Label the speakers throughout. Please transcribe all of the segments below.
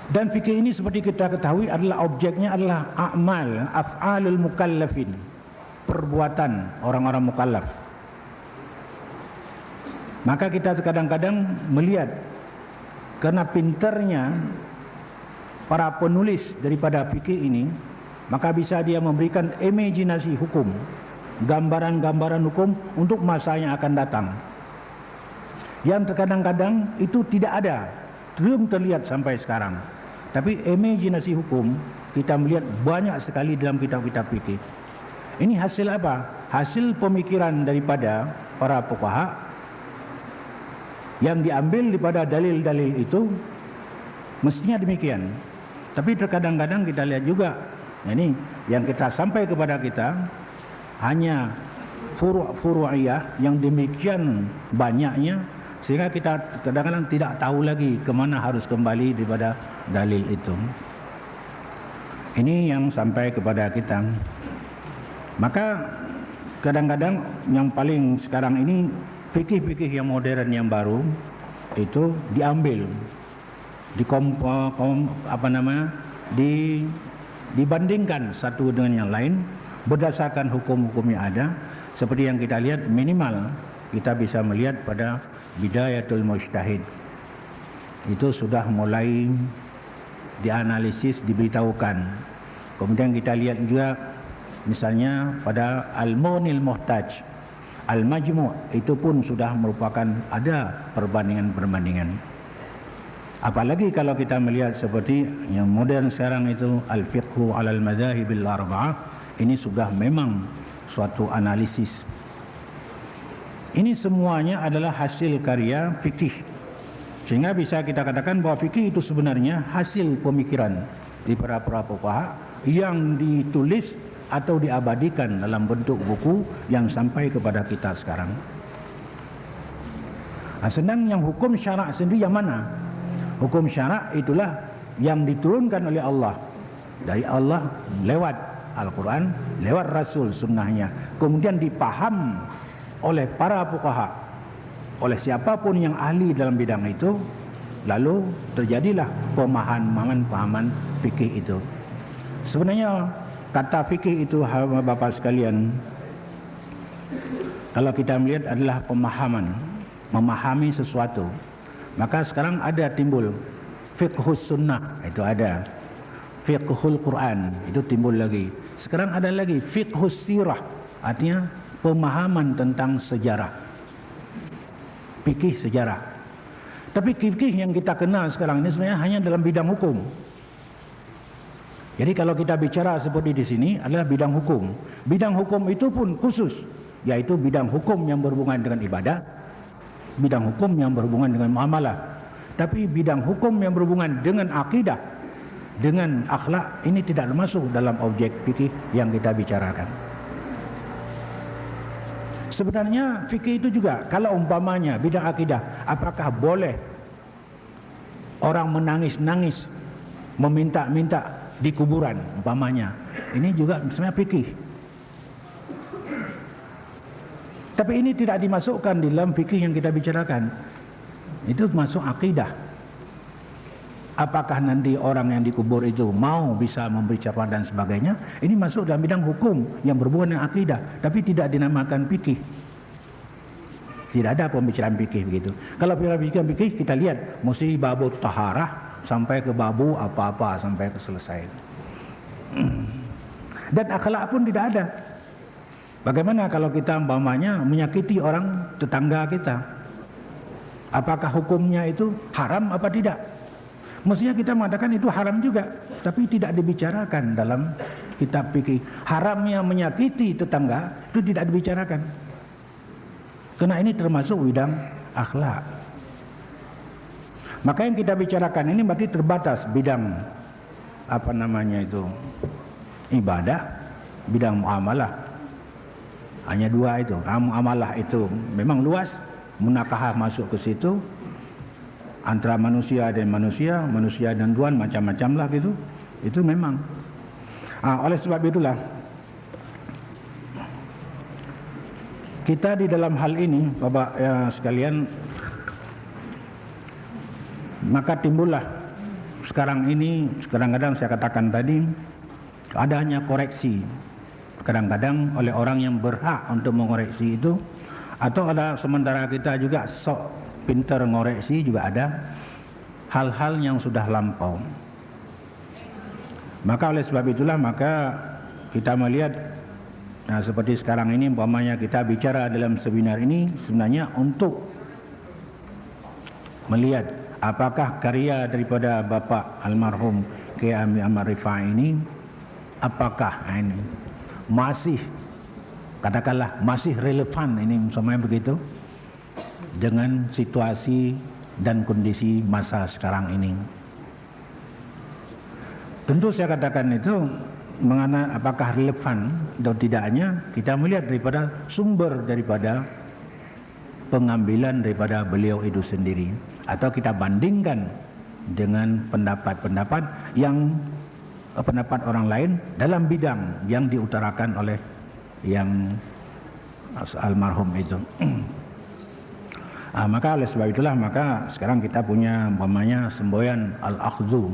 Speaker 1: Dan fikih ini seperti kita ketahui adalah objeknya adalah a'mal, af'alul mukallafin, perbuatan orang-orang mukallaf. Maka kita kadang-kadang melihat karena pintarnya para penulis daripada fikih ini, maka bisa dia memberikan imajinasi hukum, gambaran-gambaran hukum untuk masa yang akan datang, yang terkadang-kadang itu tidak ada, belum terlihat sampai sekarang. Tapi imajinasi hukum kita melihat banyak sekali dalam kitab-kitab fikih. Ini hasil apa? Hasil pemikiran daripada para fuqaha yang diambil daripada dalil-dalil itu, mestinya demikian. Tapi terkadang-kadang kita lihat juga, ini yang kita sampai kepada kita hanya furu'-furu'iyah yang demikian banyaknya, sehingga kita kadang-kadang tidak tahu lagi kemana harus kembali daripada dalil itu. Ini yang sampai kepada kita. Maka kadang-kadang yang paling sekarang ini fikih-fikih yang modern yang baru itu diambil, dibandingkan satu dengan yang lain berdasarkan hukum-hukum yang ada. Seperti yang kita lihat, minimal kita bisa melihat pada Bidayatul Mujtahid itu sudah mulai dianalisis, diberitahukan. Kemudian kita lihat juga misalnya pada Al-Mughni'il Muhtaj, Al-Majmu' itu pun sudah merupakan ada perbandingan-perbandingan. Apalagi kalau kita melihat seperti yang modern sekarang itu Al-Fiqhu 'alal Madzahibil Arba'ah, ini sudah memang suatu analisis. Ini semuanya adalah hasil karya fikih, sehingga bisa kita katakan bahwa fikih itu sebenarnya hasil pemikiran di para fuqaha yang ditulis atau diabadikan dalam bentuk buku yang sampai kepada kita sekarang. Sedang yang hukum syarak sendiri yang mana? Hukum syarak itulah yang diturunkan oleh Allah, dari Allah lewat Al-Quran, lewat Rasul sunnahnya, kemudian dipaham oleh para fuqaha, oleh siapapun yang ahli dalam bidang itu, lalu terjadilah pemahaman fikih itu. Sebenarnya kata fikih itu, Bapak sekalian, kalau kita melihat adalah pemahaman, memahami sesuatu. Maka sekarang ada timbul fiqhus sunnah, itu ada. Fiqhul Quran, itu timbul lagi. Sekarang ada lagi fiqhus sirah, artinya pemahaman tentang sejarah, fikih sejarah. Tapi fikih yang kita kenal sekarang ini sebenarnya hanya dalam bidang hukum. Jadi kalau kita bicara seperti di sini adalah bidang hukum. Bidang hukum itu pun khusus, yaitu bidang hukum yang berhubungan dengan ibadah, bidang hukum yang berhubungan dengan muamalah. Tapi bidang hukum yang berhubungan dengan akidah, dengan akhlak, ini tidak termasuk dalam objek fikih yang kita bicarakan. Sebenarnya fikih itu juga, kalau umpamanya bidang akidah, apakah boleh orang menangis-nangis, meminta-minta di kuburan umpamanya? Ini juga sebenarnya fikih. Tapi ini tidak dimasukkan di dalam fikih yang kita bicarakan. Itu masuk akidah. Apakah nanti orang yang dikubur itu mau bisa memberi ucapan dan sebagainya? Ini masuk dalam bidang hukum yang berhubungan dengan akidah, tapi tidak dinamakan fikih. Tidak ada pembicaraan fikih begitu. Kalau pembicaraan fikih kita lihat mesti babu taharah sampai ke babu apa-apa sampai ke selesai. Dan akhlak pun tidak ada. Bagaimana kalau kita umpamanya menyakiti orang tetangga kita? Apakah hukumnya itu haram apa tidak? Mestinya kita mengatakan itu haram juga, tapi tidak dibicarakan dalam kitab fikih. Haramnya menyakiti tetangga itu tidak dibicarakan, karena ini termasuk bidang akhlak. Maka yang kita bicarakan ini berarti terbatas bidang ibadah, bidang muamalah. Hanya dua itu. Muamalah itu memang luas, munakahah masuk ke situ, antara manusia dan manusia, manusia dan tuan, macam-macam lah gitu. Itu memang. Oleh sebab itulah kita di dalam hal ini, Bapak sekalian, maka timbullah sekarang ini kadang-kadang saya katakan tadi adanya koreksi kadang-kadang oleh orang yang berhak untuk mengoreksi itu, atau ada sementara kita juga sok pintar ngoreksi juga ada hal-hal yang sudah lampau. Maka oleh sebab itulah maka kita melihat seperti sekarang ini umpamanya kita bicara dalam seminar ini sebenarnya untuk melihat apakah karya daripada Bapak almarhum Kiai Amir Ahmad Rifai ini apakah ini masih katakanlah masih relevan ini semuanya begitu dengan situasi dan kondisi masa sekarang ini. Tentu saya katakan itu mengenai apakah relevan atau tidaknya kita melihat daripada sumber daripada pengambilan daripada beliau itu sendiri, atau kita bandingkan dengan pendapat-pendapat yang pendapat orang lain dalam bidang yang diutarakan oleh yang almarhum itu. Maka oleh sebab itulah maka sekarang kita punya umpamanya semboyan al-akhdhu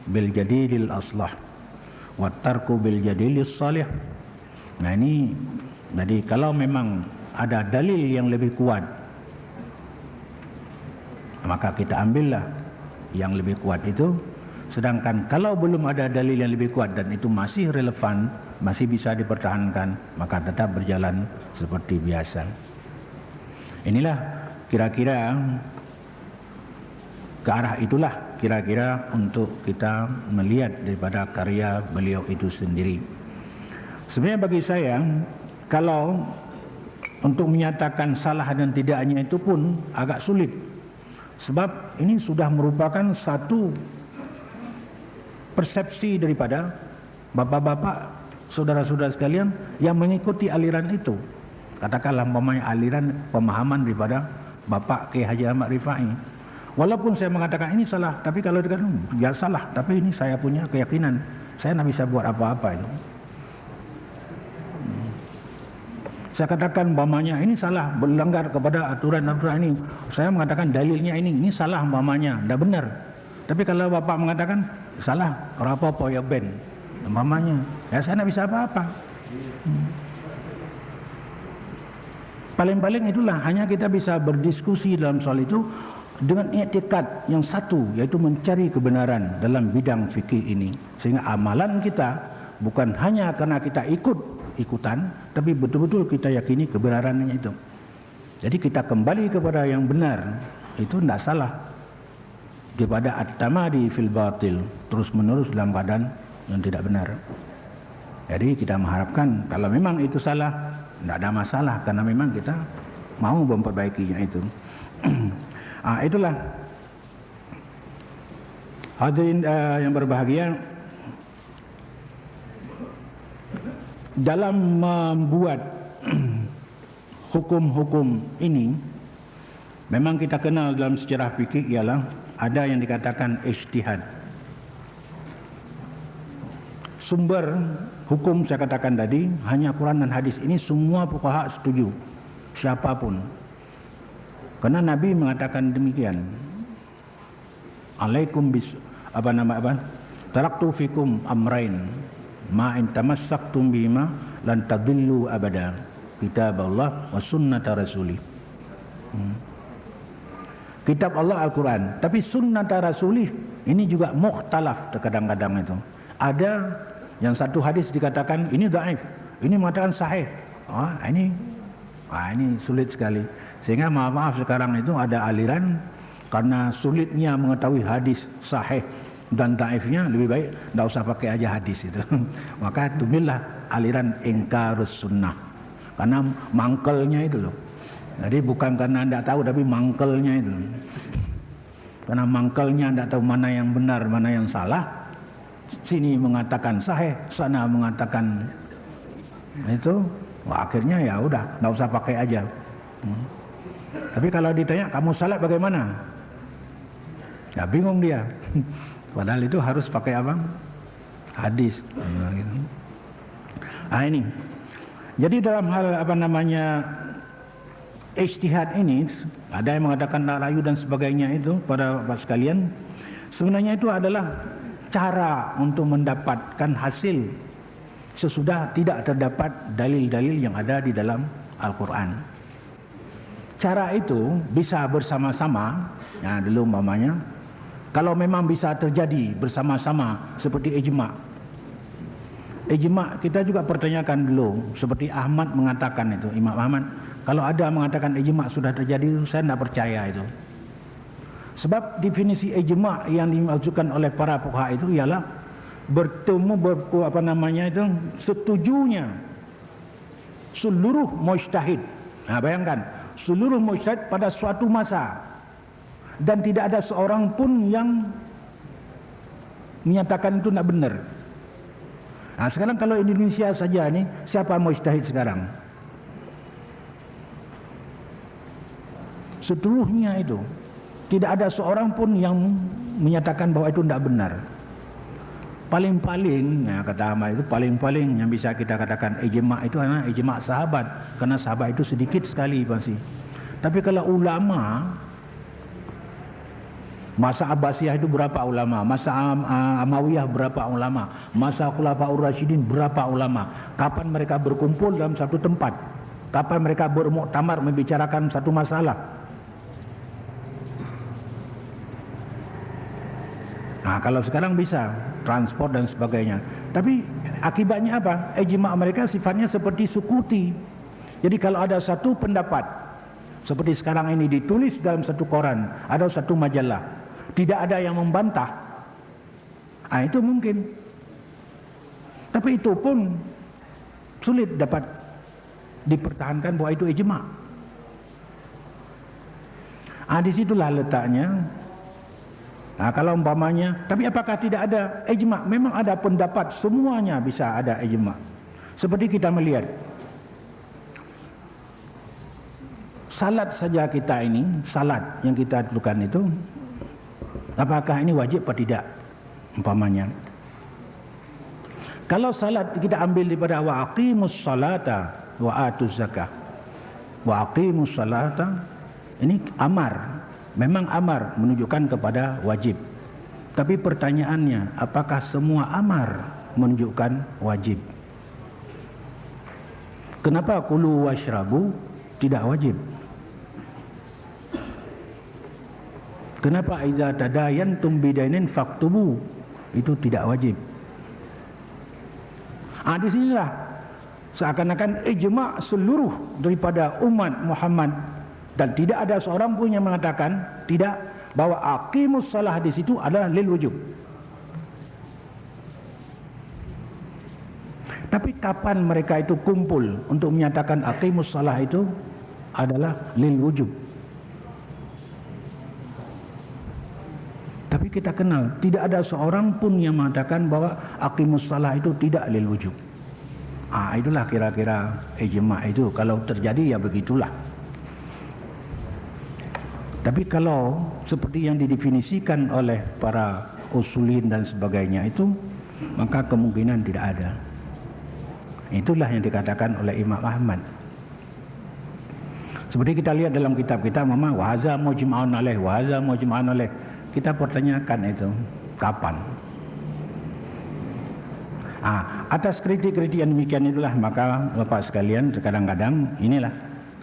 Speaker 1: bil jadidil aslah wa tarku bil jadilis salih. Nah ini jadi kalau memang ada dalil yang lebih kuat maka kita ambillah yang lebih kuat itu, sedangkan kalau belum ada dalil yang lebih kuat dan itu masih relevan, masih bisa dipertahankan, maka tetap berjalan seperti biasa. Inilah kira-kira ke arah itulah kira-kira untuk kita melihat daripada karya beliau itu sendiri. Sebenarnya bagi saya kalau untuk menyatakan salah dan tidaknya itu pun agak sulit, sebab ini sudah merupakan satu persepsi daripada bapak-bapak, saudara-saudara sekalian yang mengikuti aliran itu. Katakanlah umpamanya aliran pemahaman daripada Bapak Kiai Haji Ahmad Rifai. Walaupun saya mengatakan ini salah, tapi kalau dikatakan ya salah, tapi ini saya punya keyakinan, saya tidak bisa buat apa-apa itu. Saya katakan umpamanya ini salah, berlanggar kepada aturan-aturan ini. Saya mengatakan dalilnya ini salah umpamanya, tidak benar. Tapi kalau Bapak mengatakan salah, apa-apa ya ben, umpamanya, ya saya tidak bisa apa-apa. Paling-paling itulah, hanya kita bisa berdiskusi dalam soal itu dengan i'tikad yang satu, yaitu mencari kebenaran dalam bidang fikih ini. Sehingga amalan kita bukan hanya karena kita ikutan, tapi betul-betul kita yakini kebenarannya itu. Jadi kita kembali kepada yang benar, itu tidak salah. Daripada at-tamadi fil batil, terus menerus dalam keadaan yang tidak benar. Jadi kita mengharapkan kalau memang itu salah, tidak ada masalah, karena memang kita mau memperbaikinya itu. Itulah hadirin yang berbahagia, dalam membuat hukum-hukum ini memang kita kenal dalam sejarah fikih ialah ada yang dikatakan ijtihad. Sumber hukum saya katakan tadi hanya Quran dan hadis, ini semua fuqaha setuju, siapapun. Karena Nabi mengatakan demikian. Alaikum bis taraktu fikum amrain ma in tamassaktum bima lan tadillu abada, kitaballah wa sunnata rasulih. Kitab Allah Al-Quran, tapi sunnata rasulih ini juga mukhtalaf kadang-kadang itu. Ada yang satu hadis dikatakan ini dhaif, ini mengatakan sahih. Ini sulit sekali. Sehingga maaf sekarang itu ada aliran karena sulitnya mengetahui hadis sahih dan dhaifnya, lebih baik tidak usah pakai aja hadis itu. Maka tumbuhlah aliran ingkarus sunnah, karena mangkelnya itu loh. Jadi bukan karena tidak tahu, tapi mangkelnya itu. Karena mangkelnya tidak tahu mana yang benar, mana yang salah. Sini mengatakan sahih, sana mengatakan itu. Akhirnya ya udah, tidak usah pakai aja. Tapi kalau ditanya kamu salah bagaimana? Ya bingung dia. Padahal itu harus pakai apa? Hadis. Ini. Jadi dalam hal ijtihad ini, ada yang mengatakan rayu dan sebagainya itu pada Bapak sekalian. Sebenarnya itu adalah cara untuk mendapatkan hasil sesudah tidak terdapat dalil-dalil yang ada di dalam Al-Quran. Cara itu bisa bersama-sama, ya dulu umpamanya, kalau memang bisa terjadi bersama-sama seperti ijma'. Ijma' kita juga pertanyakan dulu, seperti Ahmad mengatakan itu, Imam Ahmad, kalau ada mengatakan ijma' sudah terjadi, saya tidak percaya itu. Sebab definisi ijma' yang dimaksudkan oleh para fuqaha itu ialah bertemu setujunya seluruh mujtahid. Nah, bayangkan, seluruh mujtahid pada suatu masa dan tidak ada seorang pun yang menyatakan itu tidak benar. Nah, sekarang kalau Indonesia saja ini, siapa mujtahid sekarang? Seluruhnya itu tidak ada seorang pun yang menyatakan bahwa itu tidak benar. Paling-paling, ya kata Ahmad itu paling-paling yang bisa kita katakan ijma' itu adalah ijma' sahabat, karena sahabat itu sedikit sekali pasti. Tapi kalau ulama, masa Abbasiyah itu berapa ulama, masa Amawiyah berapa ulama, masa Khulafaur Rasyidin berapa ulama, kapan mereka berkumpul dalam satu tempat, kapan mereka bermuktamar membicarakan satu masalah. Nah, kalau sekarang bisa transport dan sebagainya, tapi akibatnya apa? Ijma' mereka sifatnya seperti sukuti. Jadi kalau ada satu pendapat seperti sekarang ini ditulis dalam satu koran atau satu majalah, tidak ada yang membantah, itu mungkin. Tapi itu pun sulit dapat dipertahankan bahwa itu ijma'. Disitulah letaknya. Nah, kalau umpamanya, tapi apakah tidak ada ijma'? Memang ada pendapat, semuanya bisa ada ijma'. Seperti kita melihat salat saja kita ini, salat yang kita lakukan itu, apakah ini wajib atau tidak umpamanya? Kalau salat kita ambil daripada wa aqimus salata wa atuz zakah. Wa aqimus salata ini amar. Memang amar menunjukkan kepada wajib. Tapi pertanyaannya, apakah semua amar menunjukkan wajib? Kenapa kulu washrabu tidak wajib? Kenapa iza tadayantum bidainin faktubu itu tidak wajib? Di sinilah seakan-akan ijma' seluruh daripada umat Muhammad. Dan tidak ada seorang pun yang mengatakan tidak, bahwa aqimus salah di situ adalah lil wujub. Tapi kapan mereka itu kumpul untuk menyatakan aqimus salah itu adalah lil wujub? Tapi kita kenal, tidak ada seorang pun yang mengatakan bahwa aqimus salah itu tidak lil wujub. Itulah kira-kira ijma' itu. Kalau terjadi ya begitulah. Tapi kalau seperti yang didefinisikan oleh para usulin dan sebagainya itu, maka kemungkinan tidak ada. Itulah yang dikatakan oleh Imam Ahmad. Seperti kita lihat dalam kitab kita, mama wa hadza mujma'un alaih, wa hadza mujma'un alaih. Kita pertanyakan itu kapan? Atas kritik-kritik yang demikian itulah maka Bapak sekalian, kadang-kadang inilah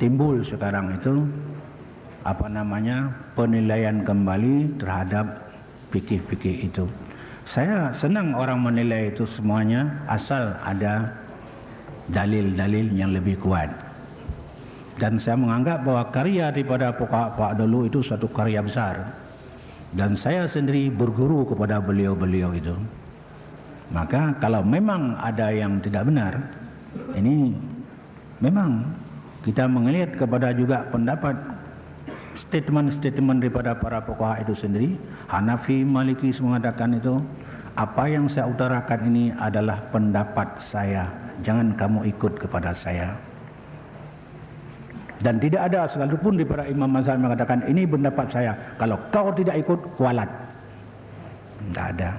Speaker 1: timbul sekarang itu penilaian kembali terhadap fikih-fikih itu. Saya senang orang menilai itu semuanya asal ada dalil-dalil yang lebih kuat. Dan saya menganggap bahwa karya daripada Pak dulu itu suatu karya besar. Dan saya sendiri berguru kepada beliau-beliau itu. Maka kalau memang ada yang tidak benar, ini memang kita melihat kepada juga pendapat statement-statement daripada para fuqaha itu sendiri. Hanafi, Maliki mengatakan itu, apa yang saya utarakan ini adalah pendapat saya, jangan kamu ikut kepada saya. Dan tidak ada sekalipun daripada imam mazhab mengatakan ini pendapat saya, kalau kau tidak ikut kualat. Tidak ada.